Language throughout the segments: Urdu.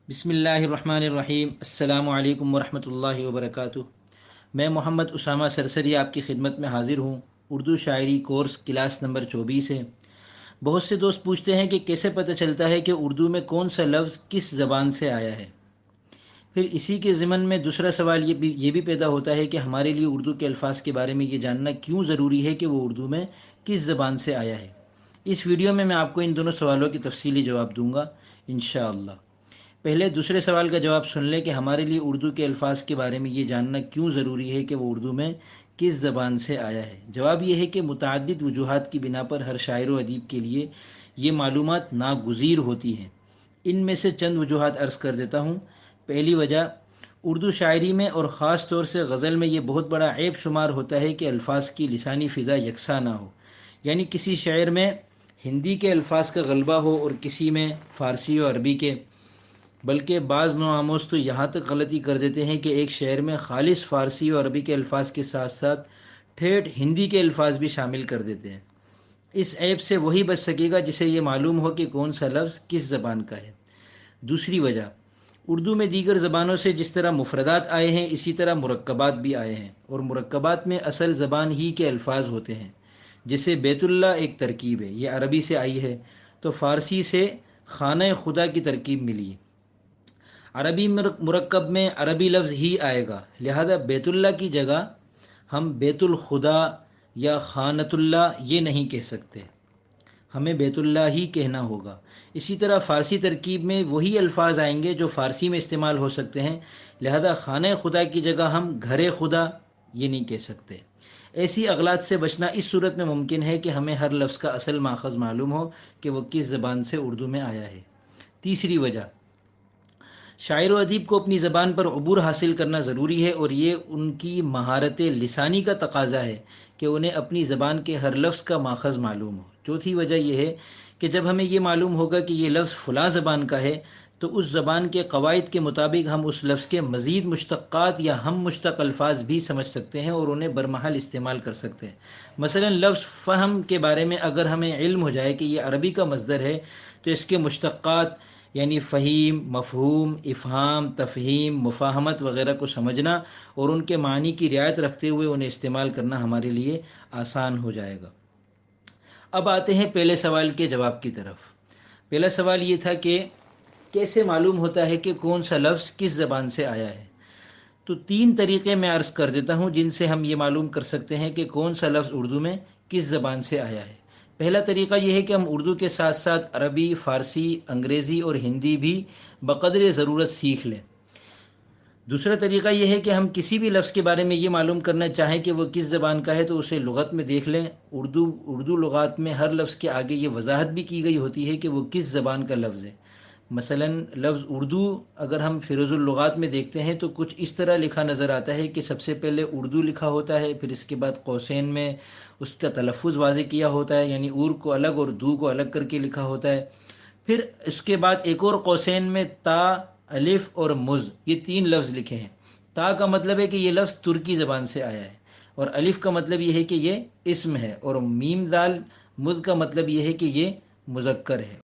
بسم اللہ الرحمن الرحیم السلام علیکم ورحمۃ اللہ وبرکاتہ۔ میں محمد اسامہ سرسری آپ کی خدمت میں حاضر ہوں۔ اردو شاعری کورس کلاس نمبر 24 ہے۔ بہت سے دوست پوچھتے ہیں کہ کیسے پتہ چلتا ہے کہ اردو میں کون سا لفظ کس زبان سے آیا ہے۔ پھر اسی کے ضمن میں دوسرا سوال یہ بھی پیدا ہوتا ہے کہ ہمارے لیے اردو کے الفاظ کے بارے میں یہ جاننا کیوں ضروری ہے کہ وہ اردو میں کس زبان سے آیا ہے۔ اس ویڈیو میں آپ کو ان دونوں سوالوں کی تفصیلی جواب دوں گا انشاءاللہ۔ پہلے دوسرے سوال کا جواب سن لیں کہ ہمارے لیے اردو کے الفاظ کے بارے میں یہ جاننا کیوں ضروری ہے کہ وہ اردو میں کس زبان سے آیا ہے۔ جواب یہ ہے کہ متعدد وجوہات کی بنا پر ہر شاعر و ادیب کے لیے یہ معلومات ناگزیر ہوتی ہیں۔ ان میں سے چند وجوہات عرض کر دیتا ہوں۔ پہلی وجہ، اردو شاعری میں اور خاص طور سے غزل میں یہ بہت بڑا عیب شمار ہوتا ہے کہ الفاظ کی لسانی فضا یکساں نہ ہو، یعنی کسی شعر میں ہندی کے الفاظ کا غلبہ ہو اور کسی میں فارسی و عربی کے، بلکہ بعض نوآموز تو یہاں تک غلطی کر دیتے ہیں کہ ایک شعر میں خالص فارسی اور عربی کے الفاظ کے ساتھ ساتھ ٹھیٹھ ہندی کے الفاظ بھی شامل کر دیتے ہیں۔ اس عیب سے وہی بچ سکے گا جسے یہ معلوم ہو کہ کون سا لفظ کس زبان کا ہے۔ دوسری وجہ، اردو میں دیگر زبانوں سے جس طرح مفردات آئے ہیں اسی طرح مرکبات بھی آئے ہیں، اور مرکبات میں اصل زبان ہی کے الفاظ ہوتے ہیں۔ جیسے بیت اللہ ایک ترکیب ہے، یہ عربی سے آئی ہے، تو فارسی سے خانہ خدا کی ترکیب ملی ہے۔ عربی مرکب میں عربی لفظ ہی آئے گا، لہذا بیت اللہ کی جگہ ہم بیت الخدا یا خانۃ اللہ یہ نہیں کہہ سکتے، ہمیں بیت اللہ ہی کہنا ہوگا۔ اسی طرح فارسی ترکیب میں وہی الفاظ آئیں گے جو فارسی میں استعمال ہو سکتے ہیں، لہذا خانہ خدا کی جگہ ہم گھر خدا یہ نہیں کہہ سکتے۔ ایسی اغلاط سے بچنا اس صورت میں ممکن ہے کہ ہمیں ہر لفظ کا اصل ماخذ معلوم ہو کہ وہ کس زبان سے اردو میں آیا ہے۔ تیسری وجہ، شاعر و ادیب کو اپنی زبان پر عبور حاصل کرنا ضروری ہے، اور یہ ان کی مہارت لسانی کا تقاضا ہے کہ انہیں اپنی زبان کے ہر لفظ کا ماخذ معلوم ہو۔ چوتھی وجہ یہ ہے کہ جب ہمیں یہ معلوم ہوگا کہ یہ لفظ فلاں زبان کا ہے تو اس زبان کے قواعد کے مطابق ہم اس لفظ کے مزید مشتقات یا ہم مشتق الفاظ بھی سمجھ سکتے ہیں اور انہیں برمحل استعمال کر سکتے ہیں۔ مثلا لفظ فہم کے بارے میں اگر ہمیں علم ہو جائے کہ یہ عربی کا مصدر ہے تو اس کے مشتقات یعنی فہیم، مفہوم، افہام، تفہیم، مفاہمت وغیرہ کو سمجھنا اور ان کے معنی کی رعایت رکھتے ہوئے انہیں استعمال کرنا ہمارے لیے آسان ہو جائے گا۔ اب آتے ہیں پہلے سوال کے جواب کی طرف۔ پہلا سوال یہ تھا کہ کیسے معلوم ہوتا ہے کہ کون سا لفظ کس زبان سے آیا ہے؟ تو تین طریقے میں عرض کر دیتا ہوں جن سے ہم یہ معلوم کر سکتے ہیں کہ کون سا لفظ اردو میں کس زبان سے آیا ہے۔ پہلا طریقہ یہ ہے کہ ہم اردو کے ساتھ ساتھ عربی، فارسی، انگریزی اور ہندی بھی بقدر ضرورت سیکھ لیں۔ دوسرا طریقہ یہ ہے کہ ہم کسی بھی لفظ کے بارے میں یہ معلوم کرنا چاہیں کہ وہ کس زبان کا ہے تو اسے لغت میں دیکھ لیں۔ اردو لغات میں ہر لفظ کے آگے یہ وضاحت بھی کی گئی ہوتی ہے کہ وہ کس زبان کا لفظ ہے۔ مثلا لفظ اردو اگر ہم فیروز اللغات میں دیکھتے ہیں تو کچھ اس طرح لکھا نظر آتا ہے کہ سب سے پہلے اردو لکھا ہوتا ہے، پھر اس کے بعد قوسین میں اس کا تلفظ واضح کیا ہوتا ہے، یعنی اور کو الگ اور دو کو الگ کر کے لکھا ہوتا ہے، پھر اس کے بعد ایک اور قوسین میں تا، الف اور مز یہ تین لفظ لکھے ہیں۔ تا کا مطلب ہے کہ یہ لفظ ترکی زبان سے آیا ہے، اور الف کا مطلب یہ ہے کہ یہ اسم ہے، اور میم دال مز کا مطلب یہ ہے کہ یہ مذکر ہے۔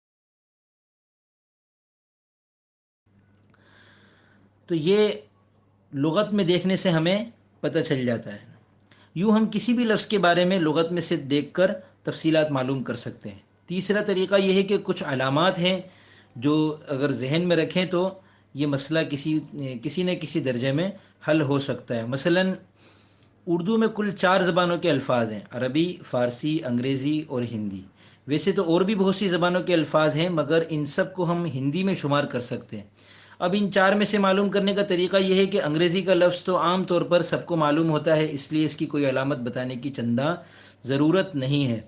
تو یہ لغت میں دیکھنے سے ہمیں پتہ چل جاتا ہے۔ یوں ہم کسی بھی لفظ کے بارے میں لغت میں سے دیکھ کر تفصیلات معلوم کر سکتے ہیں۔ تیسرا طریقہ یہ ہے کہ کچھ علامات ہیں جو اگر ذہن میں رکھیں تو یہ مسئلہ کسی نہ کسی درجے میں حل ہو سکتا ہے۔ مثلا اردو میں کل 4 زبانوں کے الفاظ ہیں، عربی، فارسی، انگریزی اور ہندی۔ ویسے تو اور بھی بہت سی زبانوں کے الفاظ ہیں مگر ان سب کو ہم ہندی میں شمار کر سکتے ہیں۔ اب ان 4 میں سے معلوم کرنے کا طریقہ یہ ہے کہ انگریزی کا لفظ تو عام طور پر سب کو معلوم ہوتا ہے، اس لیے اس کی کوئی علامت بتانے کی چندہ ضرورت نہیں ہے۔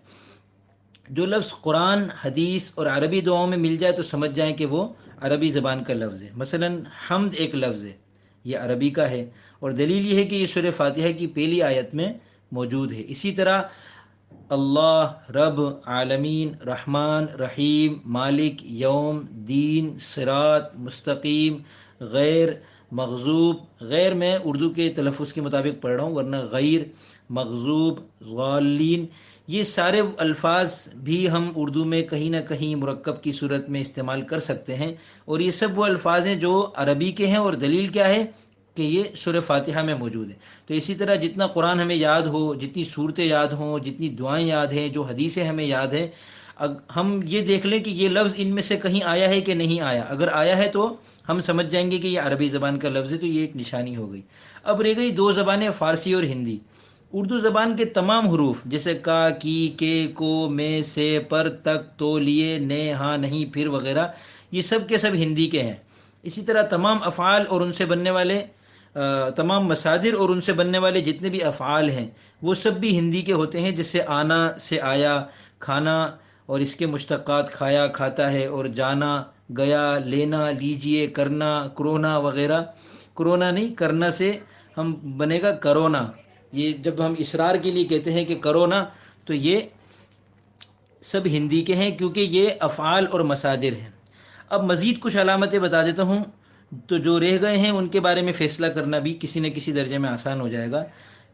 جو لفظ قرآن، حدیث اور عربی دعاؤں میں مل جائے تو سمجھ جائیں کہ وہ عربی زبان کا لفظ ہے۔ مثلا حمد ایک لفظ ہے، یہ عربی کا ہے، اور دلیل یہ ہے کہ یہ سورہ فاتحہ کی پہلی آیت میں موجود ہے۔ اسی طرح اللہ، رب، عالمین، رحمان، رحیم، مالک، یوم، دین، صراط، مستقیم، غیر، مغضوب غیر میں اردو کے تلفظ کے مطابق پڑھ رہا ہوں، ورنہ غیر، مغضوب، غالین، یہ سارے الفاظ بھی ہم اردو میں کہیں نہ کہیں مرکب کی صورت میں استعمال کر سکتے ہیں، اور یہ سب وہ الفاظ ہیں جو عربی کے ہیں، اور دلیل کیا ہے کہ یہ سورہ فاتحہ میں موجود ہے۔ تو اسی طرح جتنا قرآن ہمیں یاد ہو، جتنی صورتیں یاد ہوں، جتنی دعائیں یاد ہیں، جو حدیثیں ہمیں یاد ہیں، ہم یہ دیکھ لیں کہ یہ لفظ ان میں سے کہیں آیا ہے کہ نہیں آیا، اگر آیا ہے تو ہم سمجھ جائیں گے کہ یہ عربی زبان کا لفظ ہے، تو یہ ایک نشانی ہو گئی۔ اب رہ گئی دو زبانیں، فارسی اور ہندی۔ اردو زبان کے تمام حروف جیسے کا، کی، کے، کو، میں، سے، پر، تک، تو، لیے، نے، ہاں، نہیں، پھر وغیرہ، یہ سب کے سب ہندی کے ہیں۔ اسی طرح تمام افعال اور ان سے بننے والے تمام مصادر اور ان سے بننے والے جتنے بھی افعال ہیں وہ سب بھی ہندی کے ہوتے ہیں، جیسے آنا سے آیا، کھانا اور اس کے مشتقات کھایا، کھاتا ہے، اور جانا، گیا، لینا، لیجئے، کرنا، کرونا وغیرہ۔ کرونا نہیں، کرنا سے ہم بنے گا کرونا۔ یہ جب ہم اصرار کے لیے کہتے ہیں کہ کرونا، تو یہ سب ہندی کے ہیں کیونکہ یہ افعال اور مصادر ہیں۔ اب مزید کچھ علامتیں بتا دیتا ہوں، تو جو رہ گئے ہیں ان کے بارے میں فیصلہ کرنا بھی کسی نہ کسی درجے میں آسان ہو جائے گا۔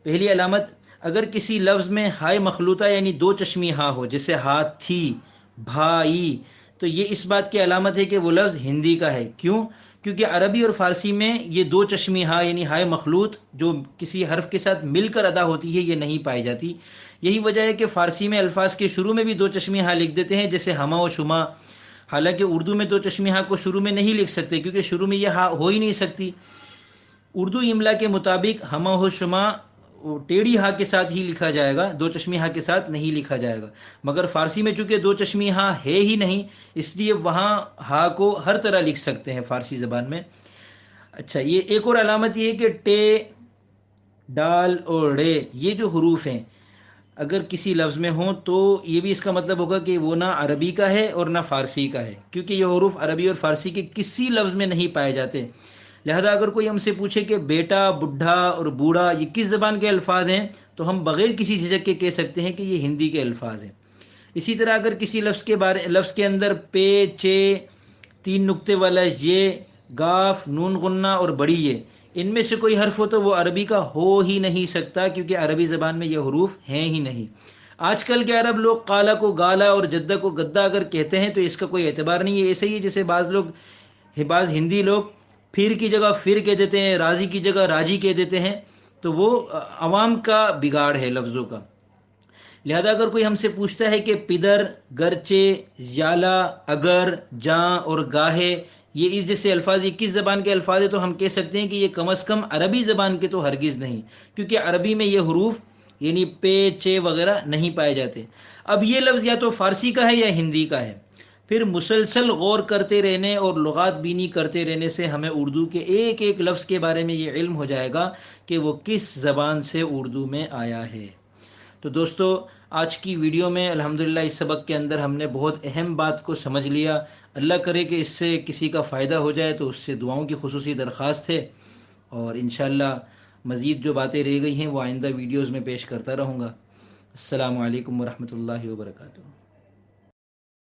پہلی علامت، اگر کسی لفظ میں ہائے مخلوطہ یعنی دو چشمی ہا ہو، جیسے ہاتھی، بھائی، تو یہ اس بات کی علامت ہے کہ وہ لفظ ہندی کا ہے۔ کیوں؟ کیونکہ عربی اور فارسی میں یہ دو چشمی ہا یعنی ہائے مخلوط جو کسی حرف کے ساتھ مل کر ادا ہوتی ہے، یہ نہیں پائی جاتی۔ یہی وجہ ہے کہ فارسی میں الفاظ کے شروع میں بھی دو چشمی ہا لکھ دیتے ہیں، جیسے ہما و شما، حالانکہ اردو میں دو چشمی ہا کو شروع میں نہیں لکھ سکتے کیونکہ شروع میں یہ ہا ہو ہی نہیں سکتی۔ اردو املا کے مطابق ہما و شما ٹیڑھی ہا کے ساتھ ہی لکھا جائے گا، دو چشمی ہا کے ساتھ نہیں لکھا جائے گا، مگر فارسی میں چونکہ دو چشمی ہا ہے ہی نہیں، اس لیے وہاں ہا کو ہر طرح لکھ سکتے ہیں فارسی زبان میں۔ اچھا، یہ ایک اور علامت یہ ہے کہ ٹے، ڈال اور ڑے یہ جو حروف ہیں اگر کسی لفظ میں ہوں تو یہ بھی اس کا مطلب ہوگا کہ وہ نہ عربی کا ہے اور نہ فارسی کا ہے، کیونکہ یہ حروف عربی اور فارسی کے کسی لفظ میں نہیں پائے جاتے۔ لہذا اگر کوئی ہم سے پوچھے کہ بیٹا، بڈھا اور بوڑھا یہ کس زبان کے الفاظ ہیں، تو ہم بغیر کسی جھجک کے کہہ سکتے ہیں کہ یہ ہندی کے الفاظ ہیں۔ اسی طرح اگر کسی لفظ کے اندر پے، چے، تین نقطے والا یہ، گاف، نون غنہ اور بڑی یہ، ان میں سے کوئی حرف ہو تو وہ عربی کا ہو ہی نہیں سکتا، کیونکہ عربی زبان میں یہ حروف ہیں ہی نہیں۔ آج کل کے عرب لوگ قالا کو گالا اور جدہ کو گدا اگر کہتے ہیں تو اس کا کوئی اعتبار نہیں ہے۔ ایسے ہی جیسے بعض ہندی لوگ پھر کی جگہ پھر کہہ دیتے ہیں، راضی کی جگہ راجی کہہ دیتے ہیں، تو وہ عوام کا بگاڑ ہے لفظوں کا۔ لہذا اگر کوئی ہم سے پوچھتا ہے کہ پدر، گرچہ، زیالہ، اگر، جاں اور گاہے یہ اس جیسے الفاظ یہ کس زبان کے الفاظ ہیں، تو ہم کہہ سکتے ہیں کہ یہ کم از کم عربی زبان کے تو ہرگز نہیں، کیونکہ عربی میں یہ حروف یعنی پے، چے وغیرہ نہیں پائے جاتے۔ اب یہ لفظ یا تو فارسی کا ہے یا ہندی کا ہے۔ پھر مسلسل غور کرتے رہنے اور لغات بینی کرتے رہنے سے ہمیں اردو کے ایک ایک لفظ کے بارے میں یہ علم ہو جائے گا کہ وہ کس زبان سے اردو میں آیا ہے۔ تو دوستو، آج کی ویڈیو میں الحمدللہ اس سبق کے اندر ہم نے بہت اہم بات کو سمجھ لیا۔ اللہ کرے کہ اس سے کسی کا فائدہ ہو جائے، تو اس سے دعاؤں کی خصوصی درخواست ہے، اور انشاءاللہ مزید جو باتیں رہ گئی ہیں وہ آئندہ ویڈیوز میں پیش کرتا رہوں گا۔ السلام علیکم ورحمۃ اللہ وبرکاتہ۔